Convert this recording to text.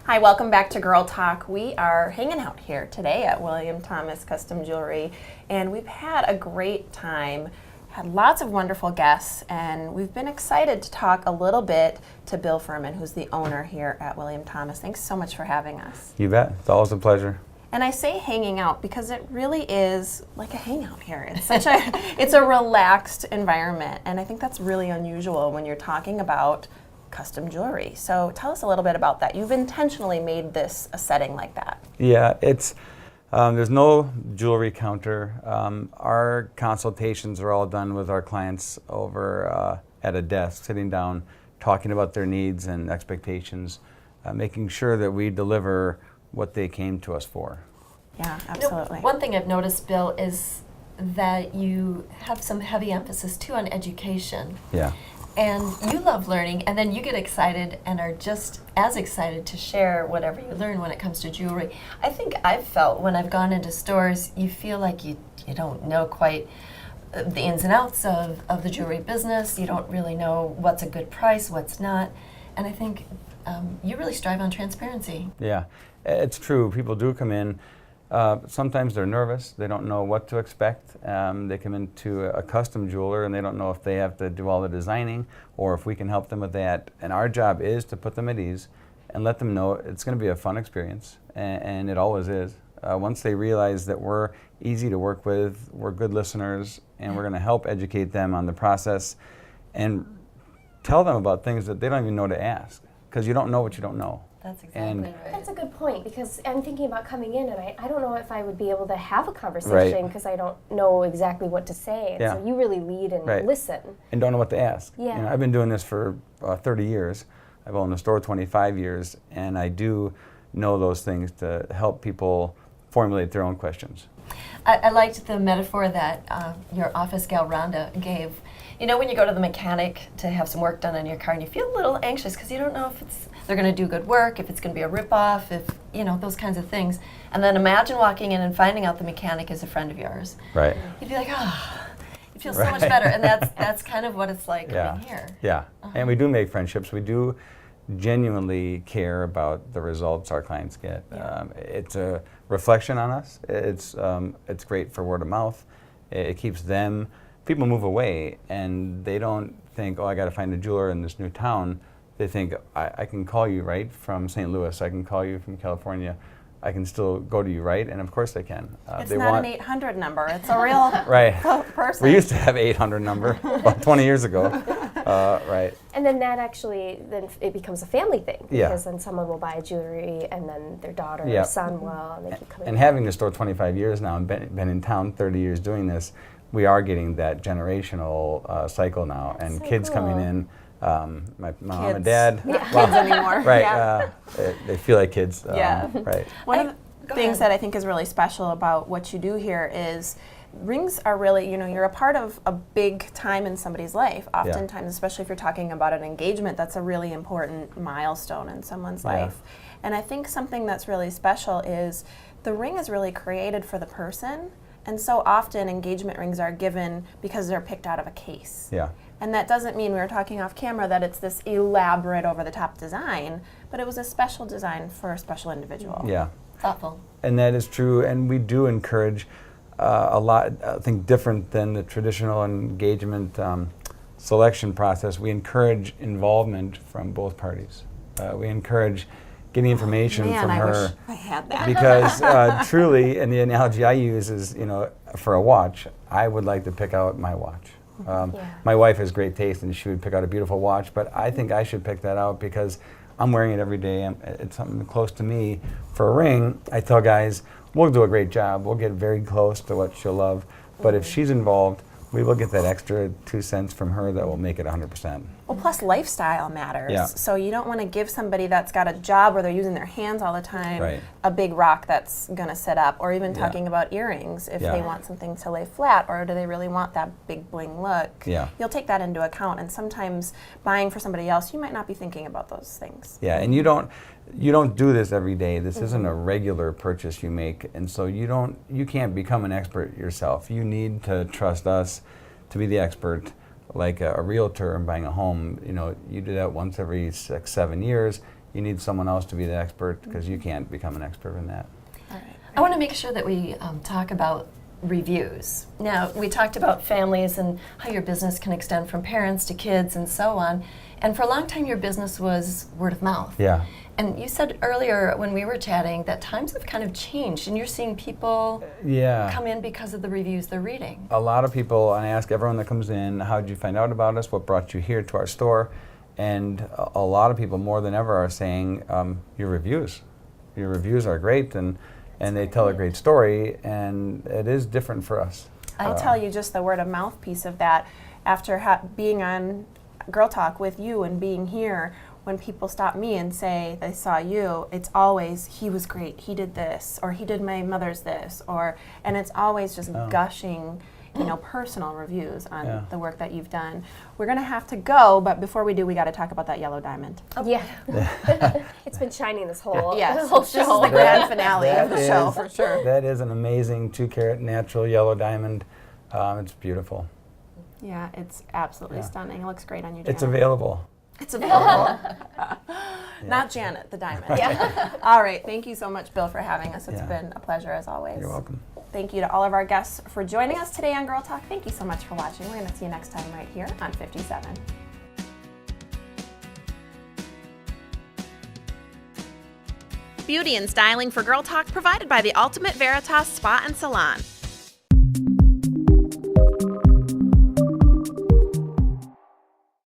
Hi, welcome back to Girl Talk. We are hanging out here today at William Thomas Custom Jewelry, and we've had a great time, had lots of wonderful guests, and we've been excited to talk a little bit to Bill Furman, who's the owner here at William Thomas. Thanks so much for having us. You bet. It's always a pleasure. And I say hanging out because it really is like a hangout here. It's such a it's a relaxed environment, and I think that's really unusual when you're talking about custom jewelry. So tell us a little bit about that. You've intentionally made this a setting like that. Yeah, it's there's no jewelry counter. Our consultations are all done with our clients over at a desk, sitting down, talking about their needs and expectations, making sure that we deliver what they came to us for. Yeah, absolutely. One thing I've noticed, Bill, is that you have some heavy emphasis too on education. Yeah. And you love learning, and then you get excited and are just as excited to share whatever you learn when it comes to jewelry. I think I've felt when I've gone into stores, you feel like you don't know quite the ins and outs of the jewelry business. You don't really know what's a good price, what's not. And I think you really strive on transparency. Yeah, it's true. People do come in. Sometimes they're nervous. They don't know what to expect. They come into a custom jeweler and they don't know if they have to do all the designing or if we can help them with that. And our job is to put them at ease and let them know it's going to be a fun experience, and it always is. Once they realize that we're easy to work with, we're good listeners, and we're going to help educate them on the process and tell them about things that they don't even know to ask, because you don't know what you don't know. That's exactly right. That's a good point, because I'm thinking about coming in and I don't know if I would be able to have a conversation because I don't know exactly what to say. And so you really lead and listen. And don't know what to ask. Yeah. You know, I've been doing this for 30 years. I've owned a store 25 years, and I do know those things to help people formulate their own questions. I liked the metaphor that your office gal Rhonda gave. You know, when you go to the mechanic to have some work done on your car and you feel a little anxious because you don't know if they're going to do good work, if it's going to be a rip-off, if, you know, those kinds of things. And then imagine walking in and finding out the mechanic is a friend of yours. Right. You'd be like, it feels so much better. And that's kind of what it's like coming here. Yeah, and we do make friendships. We do genuinely care about the results our clients get. Yeah. It's a reflection on us. It's great for word of mouth. It keeps them. People move away and they don't think, oh, I got to find a jeweler in this new town. They think, I can call you right from St. Louis. I can call you from California. I can still go to you, right? And of course they can. It's not an 800 number. It's a real person. We used to have 800 number about 20 years ago. Right. And then that actually, then it becomes a family thing, Yeah. because then someone will buy jewelry and then their daughter or son will, and they keep coming And back. having the store 25 years now and been in town 30 years doing this, we are getting that generational cycle now, and So kids cool. coming in. My mom and Kids. dad. Not kids anymore. Right. Yeah. They feel like kids. Yeah. Right. One of the things that I think is really special about what you do here is rings are really, you know, you're a part of a big time in somebody's life. Oftentimes, especially if you're talking about an engagement, that's a really important milestone in someone's life. And I think something that's really special is the ring is really created for the person. And so often engagement rings are given because they're picked out of a case. Yeah. And that doesn't mean, we were talking off camera, that it's this elaborate, over-the-top design, but it was a special design for a special individual. Yeah. Thoughtful. And that is true, and we do encourage a lot, I think, different than the traditional engagement selection process. We encourage involvement from both parties. We encourage getting information from her. I wish I had that. Because truly, and the analogy I use is, you know, for a watch, I would like to pick out my watch. My wife has great taste and she would pick out a beautiful watch, but I think I should pick that out because I'm wearing it every day. It's something close to me. For a ring, I tell guys, we'll do a great job. We'll get very close to what she'll love. But if she's involved, we will get that extra 2 cents from her that will make it 100%. Well, plus lifestyle matters. Yeah. So you don't want to give somebody that's got a job where they're using their hands all the time a big rock that's going to sit up, or even talking about earrings if they want something to lay flat, or do they really want that big bling look. Yeah. You'll take that into account, and sometimes buying for somebody else, you might not be thinking about those things. Yeah, and you don't do this every day. This isn't a regular purchase you make, and so you can't become an expert yourself. You need to trust us to be the expert. Like a realtor and buying a home, you know, you do that once every 6-7 years. you need someone else to be the expert because you can't become an expert in that. All right. I want to make sure that we talk about reviews. Now, we talked about families and how your business can extend from parents to kids and so on. And for a long time, your business was word of mouth. Yeah. And you said earlier when we were chatting that times have kind of changed and you're seeing people come in because of the reviews they're reading. A lot of people, and I ask everyone that comes in, how did you find out about us? What brought you here to our store? And a lot of people, more than ever, are saying, your reviews. Your reviews are great, and they tell a great story, and it is different for us. I'll tell you just the word of mouth piece of that. After being on Girl Talk with you and being here, when people stop me and say they saw you, it's always, he was great, he did this, or he did my mother's this, and it's always just gushing, personal reviews on the work that you've done. We're gonna have to go, but before we do, we gotta talk about that yellow diamond. Yeah. It's been shining this whole, whole This is show. the grand finale of the show, for sure. That is an amazing 2-carat natural yellow diamond. It's beautiful. Yeah, it's absolutely stunning. It looks great on you, Janet. It's available. It's available. Not Janet, the diamond. All right. Thank you so much, Bill, for having us. It's been a pleasure as always. You're welcome. Thank you to all of our guests for joining us today on Girl Talk. Thank you so much for watching. We're going to see you next time right here on 57. Beauty and styling for Girl Talk provided by the Ultimate Veritas Spa and Salon.